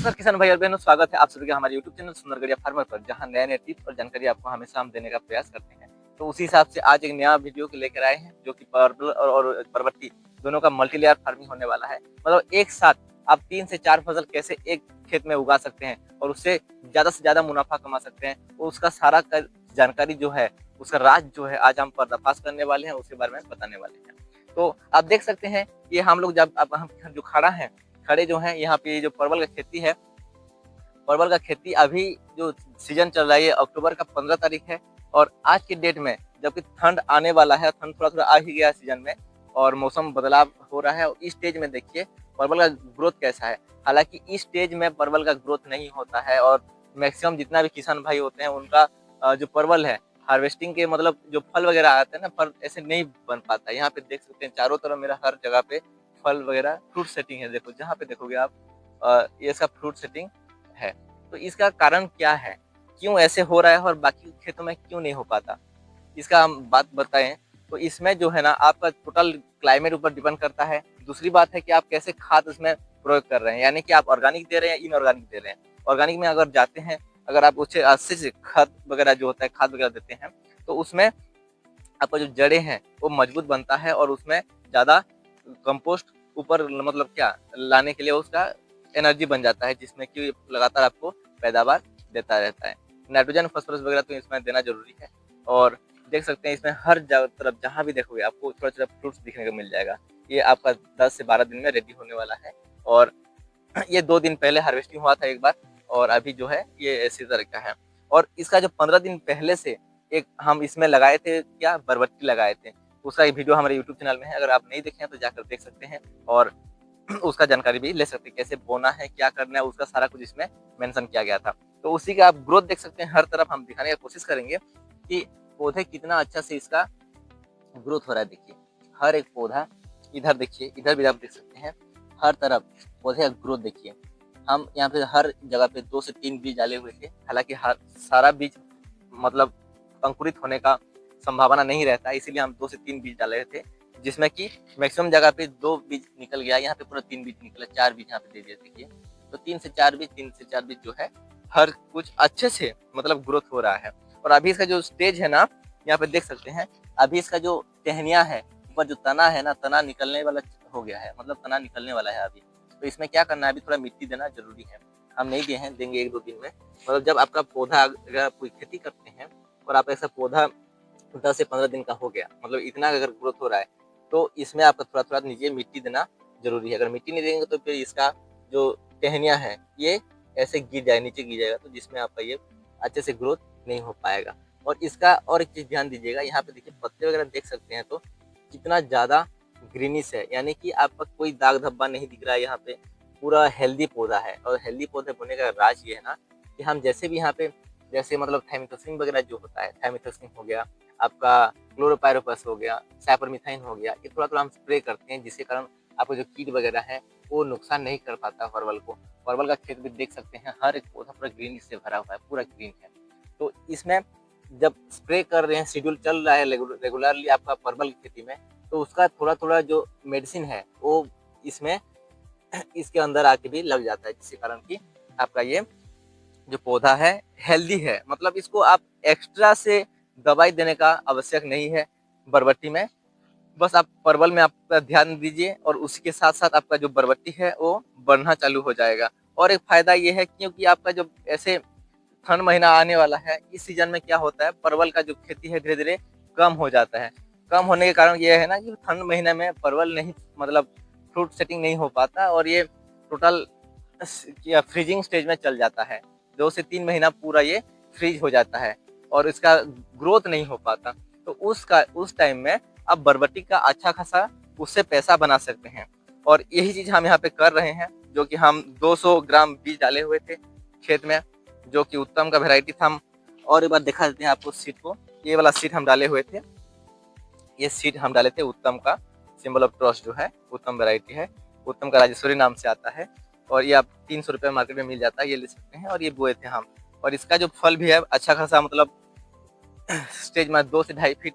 नमस्कार किसान भाई और बहनों, स्वागत है आप सभी का हमारे यूट्यूब चैनल सुंदरगढ़िया फार्मर पर, जहां नए नए टिप्स और जानकारी आपको हमेशा हम देने का प्रयास करते हैं। तो उसी हिसाब से आज एक नया वीडियो को लेकर आए हैं, जो कि परवल और बरबट्टी दोनों का मल्टी लेयर फार्मिंग होने वाला है। मतलब एक साथ आप 3 से 4 फसल कैसे एक खेत में उगा सकते हैं और उससे ज्यादा से ज्यादा मुनाफा कमा सकते हैं, तो उसका सारा जानकारी जो है, उसका राज जो है, आज हम पर्दाफाश करने वाले हैं, उसके बारे में बताने वाले हैं। तो आप देख सकते हैं, ये हम लोग जब हम जो खड़े जो हैं, यहाँ पे जो परवल का खेती है, परवल का खेती अभी जो सीजन चल रहा है, ये अक्टूबर का 15 तारीख है। और आज की डेट में जबकि ठंड आने वाला है, ठंड थोड़ा थोड़ा आ ही गया सीजन में और मौसम बदलाव हो रहा है। और इस स्टेज में देखिए परवल का ग्रोथ कैसा है। हालांकि इस स्टेज में परवल का ग्रोथ नहीं होता है और मैक्सिमम जितना भी किसान भाई होते हैं, उनका जो परवल है, हार्वेस्टिंग के मतलब जो फल वगैरह आते हैं ना, फल ऐसे नहीं बन पाता है। यहाँ पे देख सकते हैं चारों तरफ मेरा हर जगह पे फल वगैरह फ्रूट सेटिंग है। देखो जहाँ पे देखोगे आप, ये इसका फ्रूट सेटिंग है। तो इसका कारण क्या है, क्यों ऐसे हो रहा है और बाकी खेतों में क्यों नहीं हो पाता, इसका हम बात बताएं। तो इसमें जो है ना, आपका टोटल क्लाइमेट ऊपर डिपेंड करता है। दूसरी बात है कि आप कैसे खाद उसमें प्रयोग कर रहे हैं, यानी कि आप ऑर्गेनिक दे रहे हैं या इनऑर्गेनिक दे रहे हैं। ऑर्गेनिक में अगर जाते हैं, अगर आप उसे अच्छे से खाद वगैरह जो होता है, खाद वगैरह देते हैं, तो उसमें आपका जो जड़ें हैं वो मजबूत बनता है और उसमें ज्यादा कंपोस्ट ऊपर मतलब क्या लाने के लिए उसका एनर्जी बन जाता है, जिसमें कि लगातार आपको पैदावार देता रहता है। नाइट्रोजन फास्फोरस वगैरह तो इसमें देना जरूरी है। और देख सकते हैं इसमें हर तरफ जहाँ भी देखोगे आपको छोटा छोटा फ्रूट्स दिखने को मिल जाएगा। ये आपका 10 से 12 दिन में रेडी होने वाला है। और ये 2 दिन पहले हार्वेस्टिंग हुआ था एक बार, और अभी जो है ये इसी तरह का है। और इसका जो 15 दिन पहले से एक हम इसमें लगाए थे, क्या बरबट्टी लगाए थे, उसका एक वीडियो हमारे यूट्यूब चैनल में है। अगर आप नहीं देखे हैं तो जाकर देख सकते हैं और उसका जानकारी भी ले सकते हैं, कैसे बोना है, क्या करना है, उसका सारा कुछ इसमें मेंशन किया गया था। तो उसी का आप ग्रोथ देख सकते हैं। हर तरफ हम दिखाने की कोशिश करेंगे कि पौधे कितना अच्छा से इसका ग्रोथ हो रहा है। देखिए हर एक पौधा, इधर देखिए, इधर भी आप देख सकते हैं, हर तरफ पौधे का ग्रोथ देखिए। हम यहाँ पे हर जगह पे 2 से 3 बीज डाले हुए थे। हालांकि हर सारा बीज मतलब अंकुरित होने का संभावना नहीं रहता, इसीलिए हम 2 से 3 बीज डाले थे, जिसमें कि मैक्सिमम जगह पे 2 बीज निकल गया। यहाँ पे पूरा 3 बीज निकला, 4 बीज यहाँ पे दे दिए। देखिए तो 3 से 4 बीज, 3 से 4 बीज जो है, हर कुछ अच्छे से मतलब ग्रोथ हो रहा है। और अभी इसका जो स्टेज है ना, यहाँ पे देख सकते हैं, अभी इसका जो टहनिया है, ऊपर जो तना है ना, तना निकलने वाला हो गया है, मतलब तना निकलने वाला है अभी। तो इसमें क्या करना है, अभी थोड़ा मिट्टी देना जरूरी है। हम नहीं दिए हैं, देंगे 1-2 दिन में। मतलब जब आपका पौधा, अगर आप कोई खेती करते हैं और आप ऐसा पौधा 10 से 15 दिन का हो गया, मतलब इतना अगर ग्रोथ हो रहा है, तो इसमें आपका थोड़ा थोड़ा नीचे मिट्टी देना जरूरी है। अगर मिट्टी नहीं देंगे तो फिर इसका जो टहनिया है ये ऐसे गिर जाए, नीचे गिर जाएगा, तो जिसमें आपका ये अच्छे से ग्रोथ नहीं हो पाएगा। और इसका और एक चीज ध्यान दीजिएगा, यहाँ पे देखिए पत्ते वगैरह देख सकते हैं, तो कितना ज्यादा ग्रीनिश है, यानी कि आपका कोई दाग धब्बा नहीं दिख रहा है। यहाँ पे पूरा हेल्दी पौधा है। और हेल्दी पौधे होने का राज ये है ना, कि हम जैसे भी यहाँ पे, जैसे मतलब थाइमिथोक्सिन वगैरह जो होता है, थाइमिथोक्सिन हो गया, आपका क्लोरोपाइरोपस हो गया, साइपरमिथाइन हो गया, ये थोड़ा थोड़ा हम स्प्रे करते हैं, जिसके कारण आपको जो कीट वगैरह है वो नुकसान नहीं कर पाता परवल को। परवल का खेत भी देख सकते हैं, हर एक पौधा पूरा ग्रीन से भरा हुआ है, पूरा ग्रीन है। तो इसमें जब स्प्रे कर रहे हैं, शेड्यूल चल रहा है रेगुलरली आपका परवल की खेती में, तो उसका थोड़ा थोड़ा जो मेडिसिन है वो इसमें इसके अंदर आके भी लग जाता है, जिसके कारण कि आपका ये जो पौधा है हेल्दी है। मतलब इसको आप एक्स्ट्रा से दवाई देने का आवश्यक नहीं है बरबट्टी में। बस आप परवल में आपका ध्यान दीजिए और उसी के साथ साथ आपका जो बरबट्टी है वो बढ़ना चालू हो जाएगा। और एक फायदा ये है, क्योंकि आपका जो ऐसे ठंड महीना आने वाला है, इस सीजन में क्या होता है, परवल का जो खेती है धीरे धीरे कम हो जाता है। कम होने के कारण ये है ना कि ठंड महीने में परवल नहीं, मतलब फ्रूट सेटिंग नहीं हो पाता और ये टोटल फ्रीजिंग स्टेज में चल जाता है। 2 से 3 महीना पूरा ये फ्रीज हो जाता है और इसका ग्रोथ नहीं हो पाता। तो उस टाइम में आप बरबट्टी का अच्छा खासा उससे पैसा बना सकते हैं। और यही चीज हम यहाँ पे कर रहे हैं, जो कि हम 200 ग्राम बीज डाले हुए थे खेत में, जो कि उत्तम का वेराइटी था। हम और एक बार दिखा देते हैं आपको सीड को। ये वाला सीड हम डाले हुए थे, ये सीड हम डाले थे उत्तम का, सिंबल ऑफ ट्रस्ट जो है, उत्तम वेराइटी है। उत्तम का राजेश्वरी नाम से आता है और ये आप 300 रुपये मार्केट में मिल जाता है, ये ले सकते हैं। और ये बोए थे हम, और इसका जो फल भी है अच्छा खासा, मतलब स्टेज में 2 से 2.5 फीट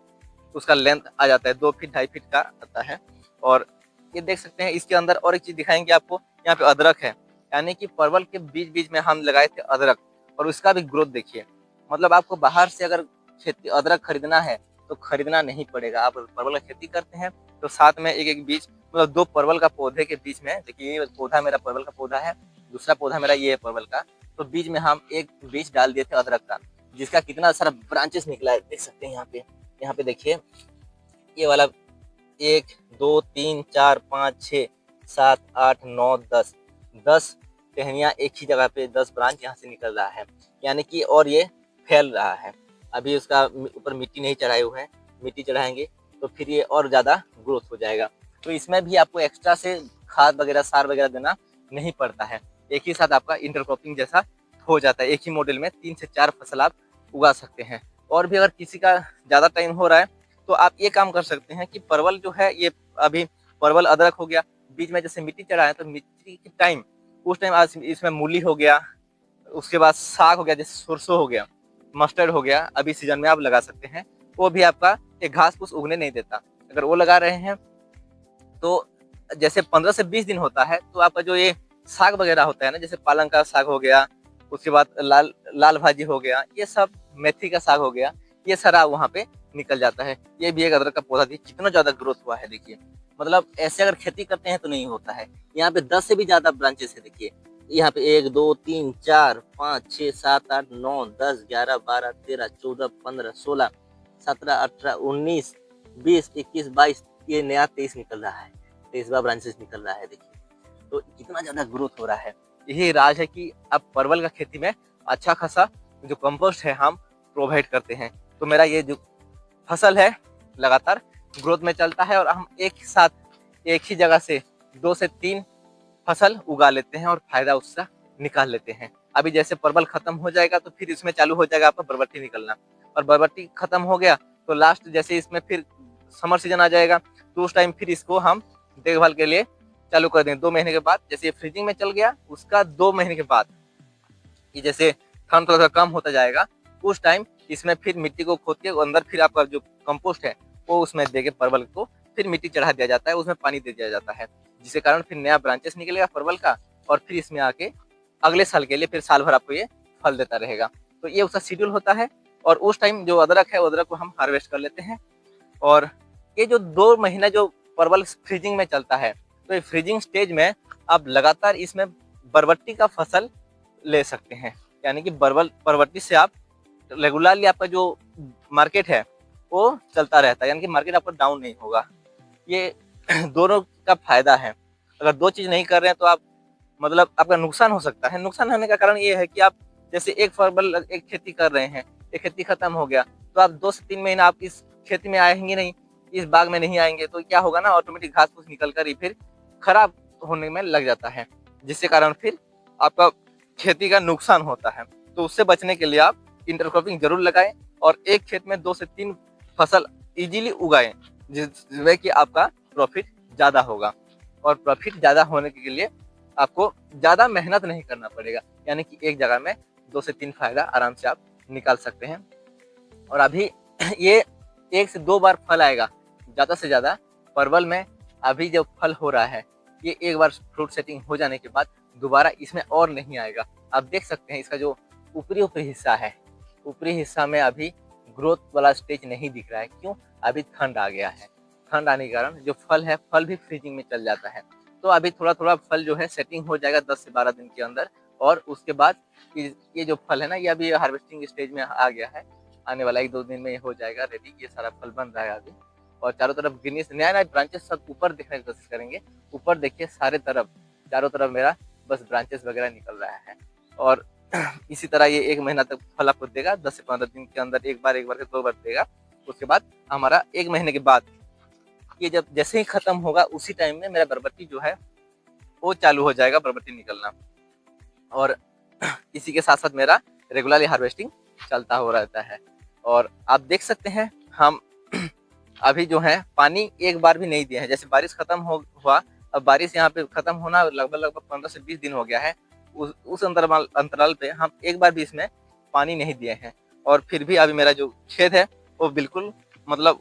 उसका लेंथ आ जाता है, 2 फीट 2.5 फीट का आता है। और ये देख सकते हैं इसके अंदर और एक चीज दिखाएंगे आपको, यहाँ पे अदरक है। यानी कि परवल के बीच बीच में हम लगाए थे अदरक, और उसका भी ग्रोथ देखिए। मतलब आपको बाहर से अगर खेती अदरक खरीदना है तो खरीदना नहीं पड़ेगा। आप परवल की खेती करते हैं तो साथ में एक एक बीज, मतलब 2 परवल का पौधे के बीच में, देखिए ये पौधा मेरा परवल का पौधा है, दूसरा पौधा मेरा ये है परवल का, तो बीच में हम एक बीज डाल दिए थे अदरक का, जिसका कितना सारा ब्रांचेस निकला है, देख सकते हैं यहाँ पे देखिए, ये वाला 1 2 3 4 5 6 7 8 9 10 टहनियाँ एक ही जगह पे 10 ब्रांच यहाँ से निकल रहा है, यानी कि और ये फैल रहा है। अभी उसका ऊपर मिट्टी नहीं चढ़ाए हुए हैं, मिट्टी चढ़ाएंगे तो फिर ये और ज़्यादा ग्रोथ हो जाएगा। तो इसमें भी आपको एक्स्ट्रा से खाद वगैरह, सार वगैरह देना नहीं पड़ता है। एक ही साथ आपका इंटरक्रॉपिंग जैसा हो जाता है, एक ही मॉडल में 3 से 4 फसल आप उगा सकते हैं। और भी अगर किसी का ज़्यादा टाइम हो रहा है तो आप ये काम कर सकते हैं कि परवल जो है, ये अभी परवल अदरक हो गया, बीच में जैसे मिट्टी चढ़ा है तो मिट्टी के टाइम, उस टाइम आज इसमें मूली हो गया, उसके बाद साग हो गया, जैसे सरसों हो गया, मस्टर्ड हो गया, अभी सीजन में आप लगा सकते हैं। वो भी आपका एक घास फूस उगने नहीं देता। अगर वो लगा रहे हैं तो जैसे 15 से 20 दिन होता है तो आपका जो ये साग वगैरह होता है ना, जैसे पालंग का साग हो गया, उसके बाद लाल भाजी हो गया, ये सब मेथी का साग हो गया, ये सारा वहाँ पे निकल जाता है। ये भी एक अदरक का पौधा, कितना ज्यादा ग्रोथ हुआ है देखिए। मतलब ऐसे अगर खेती करते हैं तो नहीं होता है। यहाँ पे 10 से भी ज्यादा ब्रांचेस है देखिए, यहाँ पे 1 2 3 4 5 6 7 8 9 10 11 12 13 14 15 16 17 18 19 20 21 22, ये नया 23 निकल रहा है, 23वां ब्रांचेस निकल रहा है देखिए। तो कितना ज्यादा ग्रोथ हो रहा है। यही राज है कि अब परवल का खेती में अच्छा खासा जो कंपोस्ट है हम प्रोवाइड करते हैं। तो मेरा ये जो फसल है लगातार ग्रोथ में चलता है, और हम एक साथ एक ही जगह से 2 से 3 फसल उगा लेते हैं और फायदा उसका निकाल लेते हैं। अभी जैसे परवल खत्म हो जाएगा तो फिर इसमें चालू हो जाएगा आपका बरबट्टी निकलना, और बरबट्टी खत्म हो गया तो लास्ट जैसे इसमें फिर समर सीजन आ जाएगा तो उस टाइम फिर इसको हम देखभाल के लिए चालू कर देंगे। 2 महीने के बाद, जैसे ये फ्रीजिंग में चल गया उसका 2 महीने के बाद, ये जैसे ठंड थोड़ा सा कम होता जाएगा उस टाइम इसमें फिर मिट्टी को खोद के अंदर फिर आपका जो कंपोस्ट है वो उसमें देके परवल को फिर मिट्टी चढ़ा दिया जाता है, उसमें पानी दे दिया जाता है, जिसके कारण फिर नया ब्रांचेस निकलेगा परवल का, और फिर इसमें आके अगले साल के लिए फिर साल भर आपको ये फल देता रहेगा। तो ये उसका शेड्यूल होता है, और उस टाइम जो अदरक है अदरक को हम हार्वेस्ट कर लेते हैं। और ये जो 2 महीना जो परवल फ्रीजिंग में चलता है, तो ये फ्रीजिंग स्टेज में आप लगातार इसमें बरबट्टी का फसल ले सकते हैं, यानी कि बरबट्टी से आप रेगुलरली आपका जो मार्केट है वो चलता रहता है, यानी कि मार्केट आपका डाउन नहीं होगा। ये दोनों का फायदा है। अगर 2 चीज नहीं कर रहे हैं तो आप, मतलब आपका नुकसान हो सकता है। नुकसान होने का कारण ये है कि आप जैसे एक खेती कर रहे हैं, एक खेती खत्म हो गया तो आप 2 से 3 महीना आप इस खेती में आएंगे नहीं, इस बाग में नहीं आएंगे, तो क्या होगा ना, ऑटोमेटिक घास फूस निकल कर ही फिर खराब होने में लग जाता है, जिसके कारण फिर आपका खेती का नुकसान होता है। तो उससे बचने के लिए आप इंटरक्रॉपिंग जरूर लगाएं, और एक खेत में 2 से 3 फसल इजीली उगाएं, जिसमें कि आपका प्रॉफिट ज्यादा होगा। और प्रॉफिट ज्यादा होने के लिए आपको ज्यादा मेहनत नहीं करना पड़ेगा, यानी कि एक जगह में 2 से 3 फायदा आराम से आप निकाल सकते हैं। और अभी ये 1 से 2 बार फल आएगा ज्यादा से ज्यादा परवल में। अभी जो फल हो रहा है ये एक बार फ्रूट सेटिंग हो जाने के बाद दोबारा इसमें और नहीं आएगा। आप देख सकते हैं इसका जो ऊपरी हिस्सा है, ऊपरी हिस्सा में अभी ग्रोथ वाला स्टेज नहीं दिख रहा है। क्यों? अभी ठंड आ गया है। ठंड आने के कारण जो फल है, फल भी फ्रीजिंग में चल जाता है। तो अभी थोड़ा थोड़ा फल जो है सेटिंग हो जाएगा 10 से 12 दिन के अंदर, और उसके बाद ये जो फल है ना, ये अभी हार्वेस्टिंग स्टेज में आ गया है। आने वाला 1-2 दिन में ये हो जाएगा रेडी। ये सारा फल बन रहा है अभी, और चारों तरफ ग्रीनिश नया नया ब्रांचेस सब ऊपर देखने की कोशिश करेंगे। ऊपर देखिए सारे तरफ, चारों तरफ मेरा बस ब्रांचेस वगैरह निकल रहा है। और इसी तरह ये 1 महीना तक फल आपको देगा, 10 से 15 दिन के अंदर एक बार के 2 बार देगा। उसके बाद हमारा 1 महीने के बाद ये जब जैसे ही खत्म होगा उसी टाइम में मेरा बरबट्टी जो है वो चालू हो जाएगा, बरबट्टी निकलना। और इसी के साथ साथ मेरा रेगुलरली हार्वेस्टिंग चलता हो रहता है। और आप देख सकते हैं हम अभी जो है पानी एक बार भी नहीं दिए हैं। जैसे बारिश खत्म हुआ, अब बारिश यहाँ पे खत्म होना लगभग 15 से 20 दिन हो गया है। उस अंतराल पे हम एक बार भी इसमें पानी नहीं दिए हैं, और फिर भी अभी मेरा जो खेत है वो बिल्कुल मतलब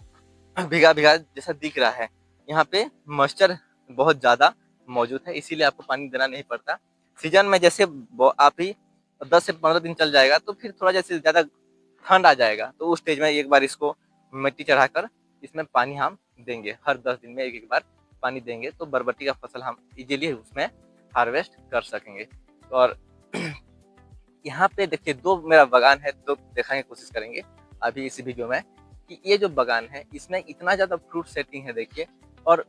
भीगा भीगा जैसा दिख रहा है। यहाँ पे मॉइस्चर बहुत ज्यादा मौजूद है, इसीलिए आपको पानी देना नहीं पड़ता। सीजन में जैसे आप ही 10 से 15 दिन चल जाएगा, तो फिर थोड़ा जैसे ज़्यादा ठंड आ जाएगा, तो उस स्टेज में एक बार इसको मिट्टी चढ़ाकर इसमें पानी हम देंगे। हर 10 दिन में एक बार पानी देंगे, तो बरबट्टी का फसल हम इजीली उसमें हार्वेस्ट कर सकेंगे। और यहाँ पे देखिए 2 मेरा बागान है, तो दिखाने की कोशिश करेंगे अभी इस वीडियो में कि ये जो बागान है इसमें इतना ज़्यादा फ्रूट सेटिंग है देखिए। और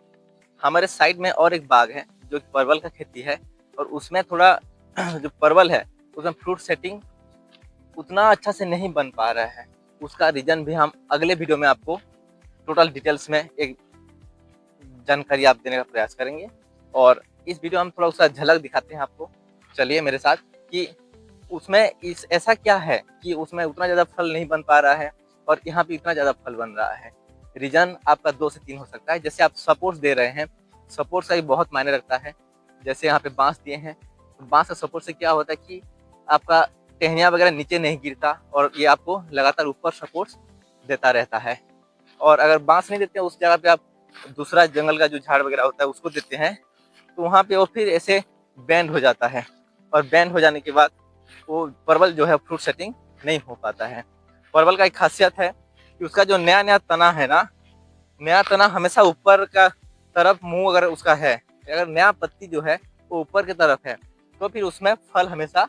हमारे साइड में और एक बाग है जो परवल का खेती है, और उसमें थोड़ा जो परवल है उसमें फ्रूट सेटिंग उतना अच्छा से नहीं बन पा रहा है। उसका रीज़न भी हम अगले वीडियो में आपको टोटल डिटेल्स में एक जानकारी आप देने का प्रयास करेंगे। और इस वीडियो में हम थोड़ा उसका झलक दिखाते हैं आपको। चलिए मेरे साथ कि उसमें इस ऐसा क्या है कि उसमें उतना ज़्यादा फल नहीं बन पा रहा है और यहाँ पे इतना ज़्यादा फल बन रहा है। रीज़न आपका 2 से 3 हो सकता है। जैसे आप सपोर्ट्स दे रहे हैं, सपोर्ट्स का भी बहुत मायने रखता है। जैसे यहाँ पे बाँस दिए हैं, तो बाँस का सपोर्ट से क्या होता है कि आपका टहनियाँ वगैरह नीचे नहीं गिरता और ये आपको लगातार ऊपर सपोर्ट्स देता रहता है। और अगर बाँस नहीं देते हैं उस जगह पे आप दूसरा जंगल का जो झाड़ वगैरह होता है उसको देते हैं, तो वहाँ पे और फिर ऐसे बैंड हो जाता है। और बैंड हो जाने के बाद वो परवल जो है फ्रूट सेटिंग नहीं हो पाता है। परवल का एक खासियत है कि उसका जो नया-नया तना है ना, नया तना हमेशा ऊपर का तरफ मुँह अगर उसका है, अगर नया पत्ती जो है वो ऊपर की तरफ है, तो फिर उसमें फल हमेशा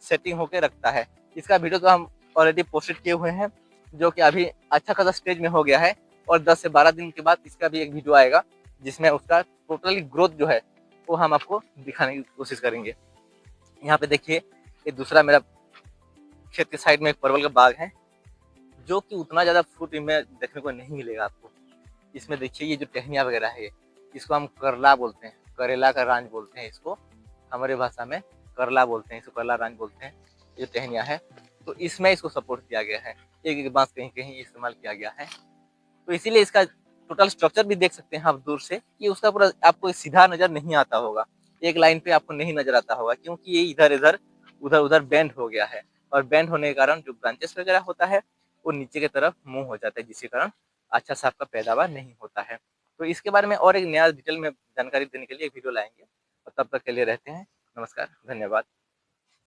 सेटिंग होके रखता है। इसका वीडियो तो हम ऑलरेडी पोस्टेड किए हुए हैं, जो कि अभी अच्छा खासा स्टेज में हो गया है। और 10 से 12 दिन के बाद इसका भी एक वीडियो आएगा, जिसमें उसका टोटली ग्रोथ जो है वो हम आपको दिखाने की कोशिश करेंगे। यहाँ पे देखिए ये दूसरा मेरा खेत के साइड में एक परवल का बाग है, जो कि उतना ज़्यादा फ्रूट इनमें देखने को नहीं मिलेगा आपको। इसमें देखिए ये जो टहनियाँ वगैरह है, इसको हम करला बोलते हैं, करेला का रांज बोलते हैं इसको, हमारे भाषा में करला बोलते हैं, इसको करला रांज बोलते हैं। ये टहनियाँ है, तो इसमें इसको सपोर्ट किया गया है, एक-एक बाँस कहीं-कहीं इस्तेमाल किया गया है। तो इसीलिए इसका टोटल स्ट्रक्चर भी देख सकते हैं आप दूर से कि उसका पूरा आपको सीधा नज़र नहीं आता होगा, एक लाइन पे आपको नहीं नज़र आता होगा, क्योंकि ये इधर-इधर, उधर-उधर बेंड हो गया है। और बेंड होने के कारण जो ब्रांचेस वगैरह होता है, वो नीचे की तरफ मूव हो जाता है, जिसके कारण अच्छा सा आपका पैदावार नहीं होता है। तो इसके बारे में और एक नया डिटेल में जानकारी देने के लिए एक वीडियो लाएँगे, और तब तक के लिए रहते हैं। नमस्कार, धन्यवाद।